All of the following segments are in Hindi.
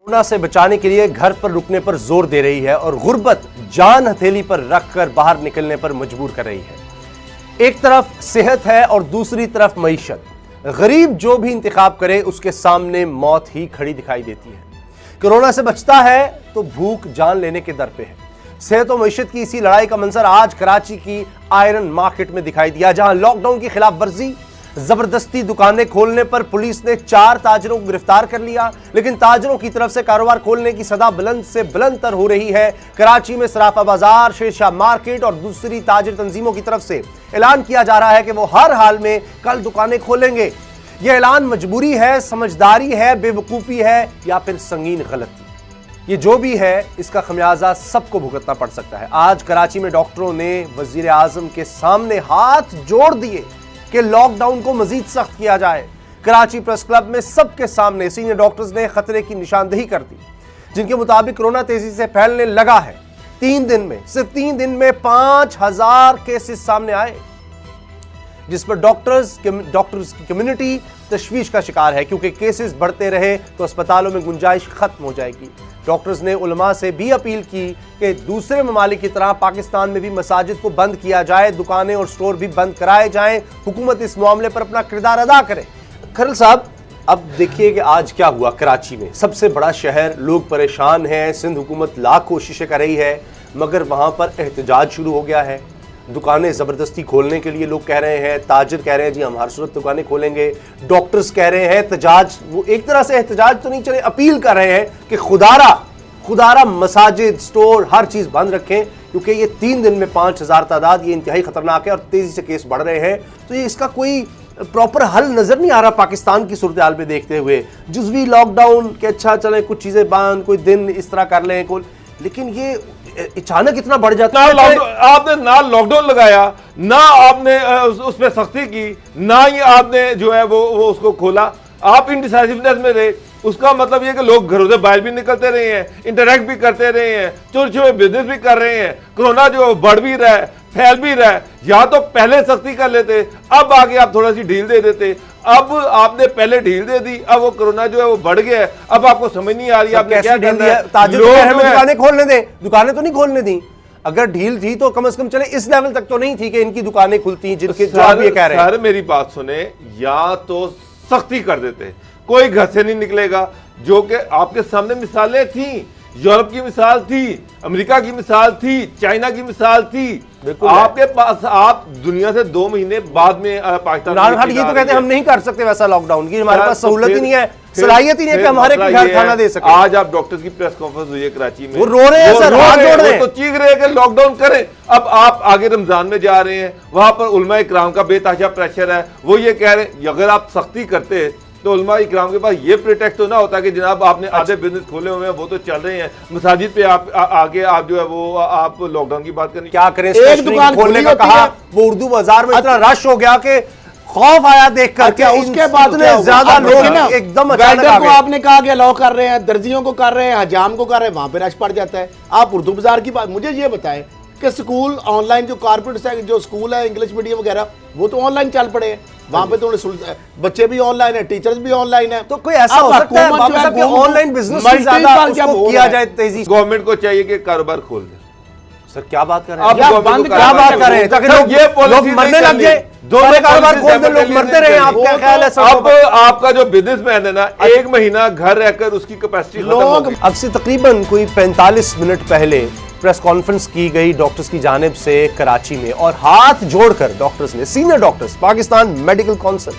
कोरोना से बचाने के लिए घर पर रुकने पर जोर दे रही है और गुर्बत जान हथेली पर रखकर बाहर निकलने पर मजबूर कर रही है। एक तरफ सेहत है और दूसरी तरफ मईशत। गरीब जो भी इंतखाब करे उसके सामने मौत ही खड़ी दिखाई देती है। कोरोना से बचता है तो भूख जान लेने के दर पे है। सेहत और मईशत की इसी लड़ाई का मंजर आज कराची की आयरन मार्केट में दिखाई दिया, जहां लॉकडाउन की खिलाफ वर्जी, जबरदस्ती दुकानें खोलने पर पुलिस ने 4 ताजरों को गिरफ्तार कर लिया। लेकिन ताजरों की तरफ से कारोबार खोलने की सदा बुलंद से बुलंद तर हो रही है। कराची में सराफा बाजार, शेरशाह मार्केट और दूसरी ताजिर तंजीमों की तरफ से ऐलान किया जा रहा है कि वो हर हाल में कल दुकानें खोलेंगे। यह ऐलान मजबूरी है, समझदारी है, बेवकूफ़ी है या फिर संगीन गलती। ये जो भी है इसका खमियाजा सबको भुगतना पड़ सकता है। आज कराची में डॉक्टरों ने वजीर आजम के सामने हाथ जोड़ दिए कि लॉकडाउन को मजीद सख्त किया जाए। कराची प्रेस क्लब में सबके सामने सीनियर डॉक्टर्स ने खतरे की निशानदेही कर दी, जिनके मुताबिक कोरोना तेजी से फैलने लगा है। 3 दिन में, सिर्फ 3 दिन में 5000 केसेस सामने आए, जिस पर डॉक्टर्स की कम्युनिटी तशवीश का शिकार है, क्योंकि केसेस बढ़ते रहे तो अस्पतालों में गुंजाइश खत्म हो जाएगी। डॉक्टर्स ने उलमा से भी अपील की कि दूसरे ममालिक की तरह पाकिस्तान में भी मसाजिद को बंद किया जाए, दुकानें और स्टोर भी बंद कराए जाएं। हुकूमत इस मामले पर अपना किरदार अदा करे। खरल साहब, अब देखिए कि आज क्या हुआ कराची में, सबसे बड़ा शहर, लोग परेशान हैं। सिंध हुकूमत लाख कोशिशें कर रही है, मगर वहां पर एहतजाज शुरू हो गया है। दुकानें ज़बरदस्ती खोलने के लिए लोग कह रहे हैं, ताजिर कह रहे हैं जी हम हर सूरत दुकानें खोलेंगे, डॉक्टर्स कह रहे हैं एहतजाज, वो एक तरह से एहतजाज तो नहीं चले, अपील कर रहे हैं कि खुदारा मसाजिद, स्टोर, हर चीज़ बंद रखें, क्योंकि ये 3 दिन में 5000 तादाद, ये इंतहाई खतरनाक है और तेज़ी से केस बढ़ रहे हैं। तो ये इसका कोई प्रॉपर हल नज़र नहीं आ रहा पाकिस्तान की सूरत हाल में देखते हुए। जुज़वी लॉकडाउन के अच्छा चले, कुछ चीज़ें बंद, कोई दिन इस तरह कर लें, लेकिन ये अचानक इतना बढ़ जाता है। आपने ना लॉकडाउन लगाया, ना आपने उस पर सख्ती की, ना ही आपने जो है वो उसको खोला। आप इनडिसाइसिवनेस में रहे। उसका मतलब ये कि लोग घरों से बाहर भी निकलते रहे हैं, इंटरेक्ट भी करते रहे हैं, छोटे छोटे बिजनेस भी कर रहे हैं। कोरोना जो बढ़ भी रहा है, फैल भी रहा है। या तो पहले सख्ती कर लेते, अब आगे आप थोड़ा सी ढील दे देते। अब आपने पहले ढील दे दी, अब वो कोरोना जो है वो बढ़ गया है। अब आपको समझ नहीं आ रही आपने क्या करना है। दुकानें खोलने दें, दुकानें तो नहीं खोलने दी। अगर ढील थी तो कम से कम चले इस लेवल तक तो नहीं थी कि इनकी दुकानें खुलती, जिनके जो आप ये कह रहे हैं। सर मेरी बात सुने, या तो सख्ती कर देते, कोई घर से नहीं निकलेगा, जो कि आपके सामने मिसालें थी। यूरोप की मिसाल थी, अमेरिका की मिसाल थी, चाइना की मिसाल थी। आपके पास, आप दुनिया से 2 महीने बाद में पाकिस्तान ये तो कहते हैं हम नहीं कर सकते वैसा लॉकडाउन की, हमारे पास सहूलत ही नहीं है, सलाहियत ही नहीं है कि हमारे घर खाना दे सके। आज आप डॉक्टर्स की प्रेस कॉन्फ्रेंस हुई है कराची में, वो रो रहे हैं सर, हाथ जोड़ रहे हैं, तो चीख रहे हैं कि लॉकडाउन करें। अब आप आगे रमजान में जा रहे हैं, वहां पर उलमा इकराम का बेतहाशा प्रेशर है। वो ये कह रहे हैं अगर आप सख्ती करते तो उलमा इकराम के पास ये प्रोटेक्ट तो ना होता कि जनाब आपने आधे बिजनेस खोले हुए हैं, वो तो चल रहे हैं, मसाजिद पे आप आगे आप जो है वो आप लॉकडाउन की बात करें। क्या करें, एक दुकान खोलने का कहा, वो उर्दू बाजार में इतना रश हो गया कि खौफ आया देख कर। अच्छा, उसके बाद ज्यादा लोग एकदम अचानक को आपने कहा कि अलाउ कर रहे हैं, दर्जियों को कर रहे हैं, हजाम को कर रहे हैं, वहां पे रश पड़ जाता है। आप उर्दू बाजार की बात, मुझे ये बताएं कि स्कूल ऑनलाइन, जो कारपोरेट जो स्कूल है इंग्लिश मीडियम वगैरह, वो तो ऑनलाइन चल पड़े हैं, वहां पे तो बच्चे भी ऑनलाइन है, टीचर्स भी ऑनलाइन है। तो कोई ऐसा हो सकता है ऑनलाइन बिजनेस किया जाए तेजी। गवर्नमेंट को चाहिए कि कारोबार खोल दे। सर क्या बात कर रहे हैं, क्या बात कर रहे हैं, ताकि लोग मरने लग जाए, दोनों कारोबार खोल दे, लोग मरते रहे। आपका ख्याल है? अब आपका जो बिजनेसमैन है ना, 1 महीना घर रहकर उसकी कैपेसिटी लोग। अब से तकरीबन कोई 45 मिनट पहले प्रेस कॉन्फ्रेंस की गई डॉक्टर्स की जानिब से कराची में, और हाथ जोड़कर डॉक्टर्स ने, senior doctors, Pakistan medical council,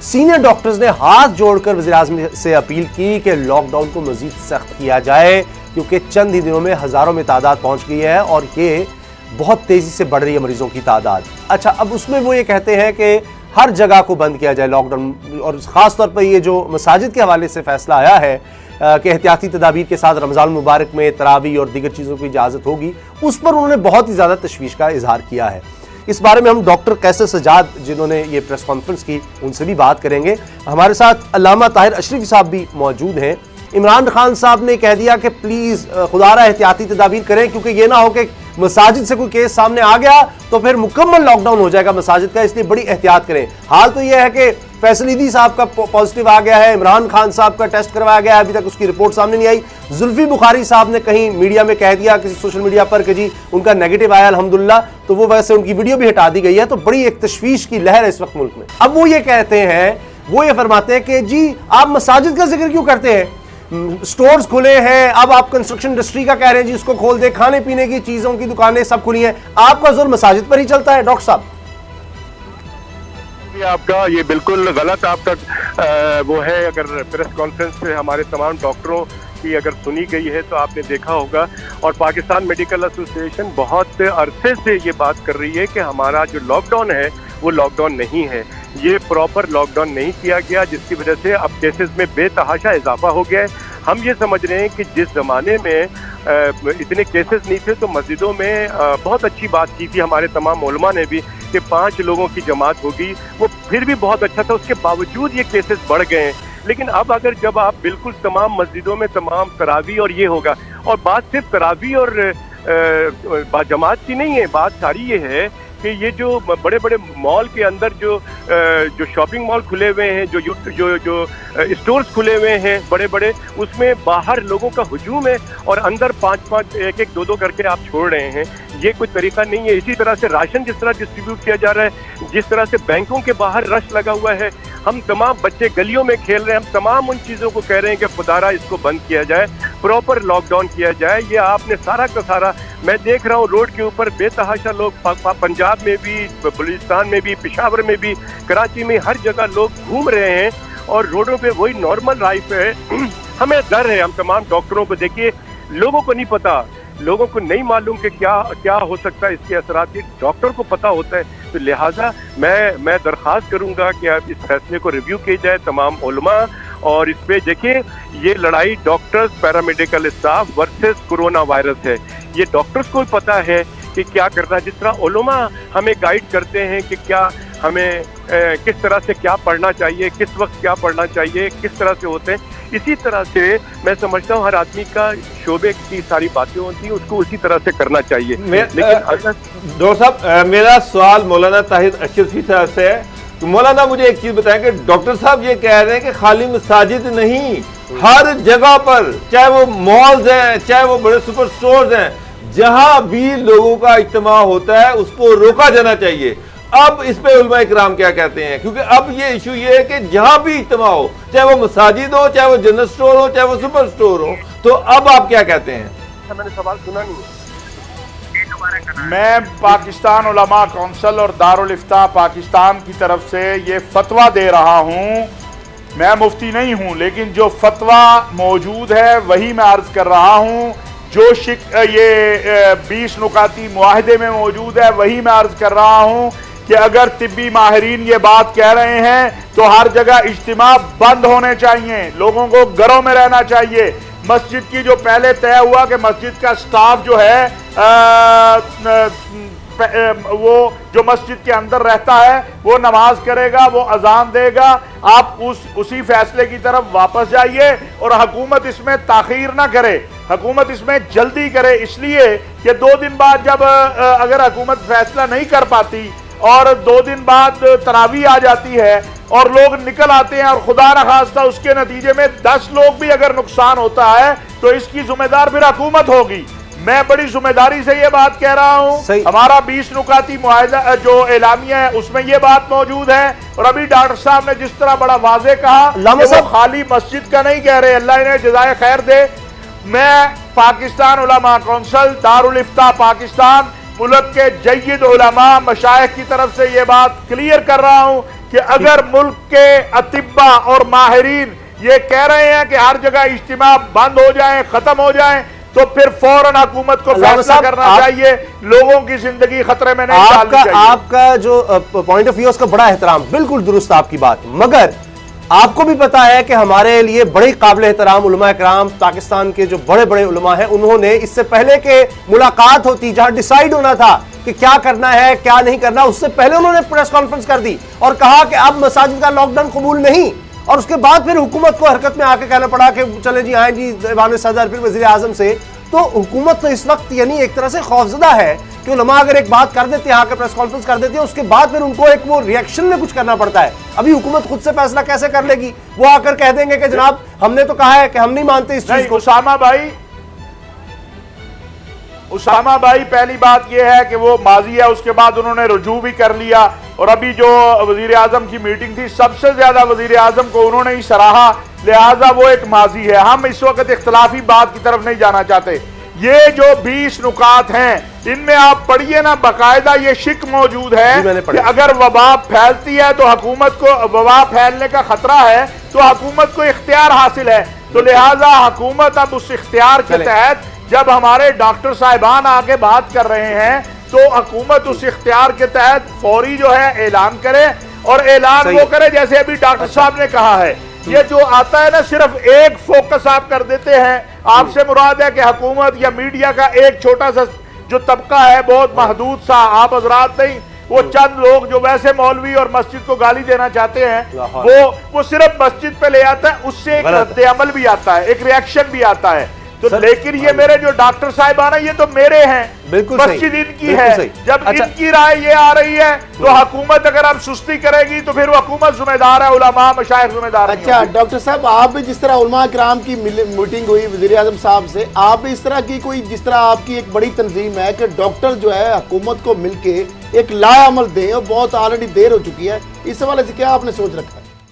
senior doctors ने हाथ जोड़कर वज़ीर आज़म से अपील की कि लॉकडाउन को मजीद सख्त किया जाए, क्योंकि चंद ही दिनों में हज़ारों में तादाद पहुंच गई है और ये बहुत तेज़ी से बढ़ रही है मरीजों की तादाद। अच्छा, अब उसमें वो ये कहते हैं कि हर जगह को बंद किया जाए लॉकडाउन, और ख़ास तौर पर ये जो मसाजिद के हवाले से फैसला आया है कि एहतियाती तदाबीर के साथ रमज़ान मुबारक में तरावी और दीगर चीज़ों की इजाज़त होगी, उस पर उन्होंने बहुत ही ज़्यादा तशवीश का इजहार किया है। इस बारे में हम डॉक्टर कैसर सजाद, जिन्होंने ये प्रेस कॉन्फ्रेंस की, उनसे भी बात करेंगे। हमारे साथ अल्लामा ताहिर अशरफी साहब भी मौजूद हैं। इमरान खान साहब ने कह दिया कि प्लीज़ खुदारा एहतियाती तदाबीर करें, क्योंकि ये ना हो कि मसाजिद से कोई केस सामने आ गया तो फिर मुकम्मल लॉकडाउन हो जाएगा मसाजिद का, इसलिए बड़ी एहतियात करें। हाल तो यह है कि फैसलीदी साहब का पॉजिटिव आ गया है, इमरान खान साहब का टेस्ट करवाया गया है, अभी तक उसकी रिपोर्ट सामने नहीं आई। जुल्फी बुखारी साहब ने कहीं मीडिया में कह दिया किसी सोशल मीडिया पर कि जी उनका नेगेटिव आया अल्हम्दुलिल्लाह, तो वो वैसे उनकी वीडियो भी हटा दी गई है। तो बड़ी एक तशवीश की लहर है इस वक्त मुल्क में। अब वो ये कहते हैं, वो ये फरमाते हैं कि जी आप मसाजिद का जिक्र क्यों करते हैं, स्टोर्स खुले हैं, अब आप कंस्ट्रक्शन इंडस्ट्री का कह रहे हैं जी उसको खोल दे, खाने पीने की चीजों की दुकानें सब खुली हैं, आपका जोर मसाजिद पर ही चलता है। डॉक्टर साहब आपका ये बिल्कुल गलत आपका वो है। अगर प्रेस कॉन्फ्रेंस से हमारे तमाम डॉक्टरों की अगर सुनी गई है तो आपने देखा होगा, और पाकिस्तान मेडिकल एसोसिएशन बहुत अरसे से ये बात कर रही है कि हमारा जो लॉकडाउन है वो लॉकडाउन नहीं है, ये प्रॉपर लॉकडाउन नहीं किया गया, जिसकी वजह से अब केसेस में बेतहाशा इजाफा हो गया है। हम ये समझ रहे हैं कि जिस ज़माने में इतने केसेस नहीं थे तो मस्जिदों में बहुत अच्छी बात की थी हमारे तमाम उलमा ने भी कि 5 लोगों की जमात होगी, वो फिर भी बहुत अच्छा था, उसके बावजूद ये केसेस बढ़ गए हैं। लेकिन अब अगर जब आप बिल्कुल तमाम मस्जिदों में तमाम तरावी और ये होगा, और बात सिर्फ तरावी और जमात की नहीं है, बात सारी ये है कि ये जो बड़े बड़े मॉल के अंदर जो शॉपिंग मॉल खुले हुए हैं, जो स्टोर्स खुले हुए हैं बड़े बड़े, उसमें बाहर लोगों का हुजूम है और अंदर 5-5 1-1 2-2 करके आप छोड़ रहे हैं, ये कोई तरीका नहीं है। इसी तरह से राशन जिस तरह डिस्ट्रीब्यूट किया जा रहा है, जिस तरह से बैंकों के बाहर रश लगा हुआ है, हम तमाम बच्चे गलियों में खेल रहे हैं, हम तमाम उन चीज़ों को कह रहे हैं कि खुदारा इसको बंद किया जाए, प्रॉपर लॉकडाउन किया जाए। ये आपने सारा का सारा, मैं देख रहा हूँ रोड के ऊपर बेतहाशा लोग, पंजाब में भी, बलूचिस्तान में भी, पेशावर में भी, कराची में, हर जगह लोग घूम रहे हैं और रोडों पे वही नॉर्मल लाइफ है। हमें डर है, हम तमाम डॉक्टरों को देखिए, लोगों को नहीं पता, लोगों को नहीं मालूम कि क्या हो सकता है इसके असरात, डॉक्टर को पता होता है। तो लिहाजा मैं दरख्वास्त करूंगा कि आप इस फैसले को रिव्यू किया जाए तमाम उलमा, और इस पे देखिए ये लड़ाई doctors, paramedical staff versus corona virus है। ये डॉक्टर्स को भी पता है कि क्या करना है, जिस तरह उलमा हमें गाइड करते हैं कि क्या हमें किस तरह से क्या पढ़ना चाहिए, किस वक्त क्या पढ़ना चाहिए, किस तरह से होते हैं, इसी तरह से मैं समझता हूँ हर आदमी का शोबे की सारी बातें होती हैं, उसको उसी तरह से करना चाहिए। लेकिन डॉक्टर साहब, मेरा सवाल मौलाना ताहिर अशरफी साहब से है। तो मौलाना मुझे एक चीज बताएं कि डॉक्टर साहब ये कह रहे हैं कि खाली मसाजिद नहीं, हर जगह पर, चाहे वो मॉल्स हैं, चाहे वो बड़े सुपर स्टोर्स हैं, जहां भी लोगों का इज्तिमा होता है उसको रोका जाना चाहिए। अब इस पे उलमा इकराम क्या कहते हैं, क्योंकि अब ये इशू ये है कि जहां भी इज्तिमा हो, चाहे वो मसाजिद हो, चाहे वो जनरल स्टोर हो, चाहे वो सुपर स्टोर हो, तो अब आप क्या कहते हैं? मैंने सवाल सुना नहीं है। मैं पाकिस्तान उलमा कौंसिल और दारुल इफ्ता पाकिस्तान की तरफ से ये फतवा दे रहा हूँ। मैं मुफ्ती नहीं हूँ, लेकिन जो फतवा मौजूद है वही मैं अर्ज कर रहा हूँ। जो ये 20 नुकाती मुआहदे में मौजूद है वही मैं अर्ज कर रहा हूँ कि अगर तिब्बी माहिरीन ये बात कह रहे हैं तो हर जगह इज्तिमा बंद होने चाहिए, लोगों को घरों में रहना चाहिए। मस्जिद की जो पहले तय हुआ कि मस्जिद का स्टाफ जो है वो जो मस्जिद के अंदर रहता है वो नमाज करेगा, वो अजान देगा, आप उसी फैसले की तरफ वापस जाइए और हुकूमत इसमें ताखीर ना करे, हुकूमत इसमें जल्दी करे। इसलिए कि 2 दिन बाद जब अगर हुकूमत फैसला नहीं कर पाती और 2 दिन बाद तरावी आ जाती है और लोग निकल आते हैं और खुदा न खास्ता उसके नतीजे में 10 लोग भी अगर नुकसान होता है तो इसकी जिम्मेदार फिर हुकूमत होगी। मैं बड़ी जिम्मेदारी से ये बात कह रहा हूँ। हमारा 20 नुकाती मुआहदा जो एलामिया है उसमें ये बात मौजूद है, और अभी डॉक्टर साहब ने जिस तरह बड़ा वाजे कहा कि वो खाली मस्जिद का नहीं कह रहे, अल्लाह इन्हें जज़ाए खैर दे। मैं पाकिस्तान उलमा कौंसिल दारुल इफ्ता पाकिस्तान मुल्क के जय्यद उलमा मशाइख की तरफ से ये बात क्लियर कर रहा हूँ कि अगर मुल्क के अतिब्बा और माहिरीन ये कह रहे हैं कि हर जगह इज्तिमा बंद हो जाए, खत्म हो जाए, तो फिर फौरन हुकूमत को फैसला करना चाहिए, लोगों की जिंदगी खतरे में नहीं डालनी चाहिए। आपका जो पॉइंट ऑफ व्यू उसका बड़ा एहतराम, बिल्कुल दुरुस्त आपकी बात, मगर आपको भी पता है कि हमारे लिए बड़े काबिल एहतराम उलमा इकराम पाकिस्तान के जो बड़े बड़े उलमा हैं, उन्होंने इससे पहले के मुलाकात होती जहां डिसाइड होना था कि क्या करना है क्या नहीं करना, उससे पहले उन्होंने प्रेस कॉन्फ्रेंस कर दी और कहा कि अब मसाजिद का लॉकडाउन कबूल नहीं, और उसके बाद फिर हुकूमत को हरकत में आके कहना पड़ा कि चले जी आए जी ऐवान सदर, फिर वजीर आजम से तो हुकूमत तो इस वक्त यानी एक तरह से खौफजदा है कि उलमा अगर एक बात कर देते हैं, आकर प्रेस कॉन्फ्रेंस कर देते हैं, उसके बाद फिर उनको एक वो रिएक्शन में कुछ करना पड़ता है। अभी हुकूमत खुद से फैसला कैसे कर लेगी? वो आकर कह देंगे कि जनाब हमने तो कहा है कि हम नहीं मानते इस चीज को। उसामा भाई पहली बात यह है कि वो माजी है, उसके बाद उन्होंने रुजू भी कर लिया, और अभी जो वजीर आजम की मीटिंग थी सबसे ज्यादा वजीर आजम को उन्होंने ही सराहा, लिहाजा वो एक माजी है। हम इस वक्त इख्तलाफी बात की तरफ नहीं जाना चाहते। ये जो 20 नुकात हैं इनमें आप पढ़िए ना, बाकायदा ये शिक मौजूद है कि अगर वबा फैलती है तो हुकूमत को वबा फैलने का खतरा है तो हुकूमत को इख्तियार हासिल है, तो लिहाजा हुकूमत अब उस इख्तियार के तहत जब हमारे डॉक्टर साहिबान आके बात कर रहे हैं तो हुकूमत उस इख्तियार के तहत फौरी जो है ऐलान करे, और ऐलान वो करे जैसे अभी डॉक्टर साहब ने कहा है। ये जो आता है ना, सिर्फ एक फोकस आप कर देते हैं, आपसे मुराद है कि हुकूमत या मीडिया का एक छोटा सा जो तबका है, बहुत महदूद सा, आप हजरात नहीं, वो चंद लोग जो वैसे मौलवी और मस्जिद को गाली देना चाहते हैं, वो सिर्फ मस्जिद पे ले आता है, उससे एक रद्द-ए-अमल भी आता है, एक रिएक्शन भी आता है। तो लेकिन ये मेरे जो डॉक्टर साहिबान है ये तो मेरे हैं, मस्जिद इनकी है। जब इनकी राय ये आ रही है तो हुकूमत अगर अब सुस्ती करेगी तो फिर हुकूमत जिम्मेदार है, उलमा मशाइख जिम्मेदार। अच्छा डॉक्टर साहब, आप भी जिस तरह उलमा किराम की मीटिंग हुई वजीर आजम साहब से, आप भी इस तरह की कोई, जिस तरह आपकी एक बड़ी तंजीम है कि डॉक्टर जो है हुकूमत को मिलके एक लाअमल दें, और बहुत ऑलरेडी देर हो चुकी है, इस हवाले से क्या आपने सोच रखा है?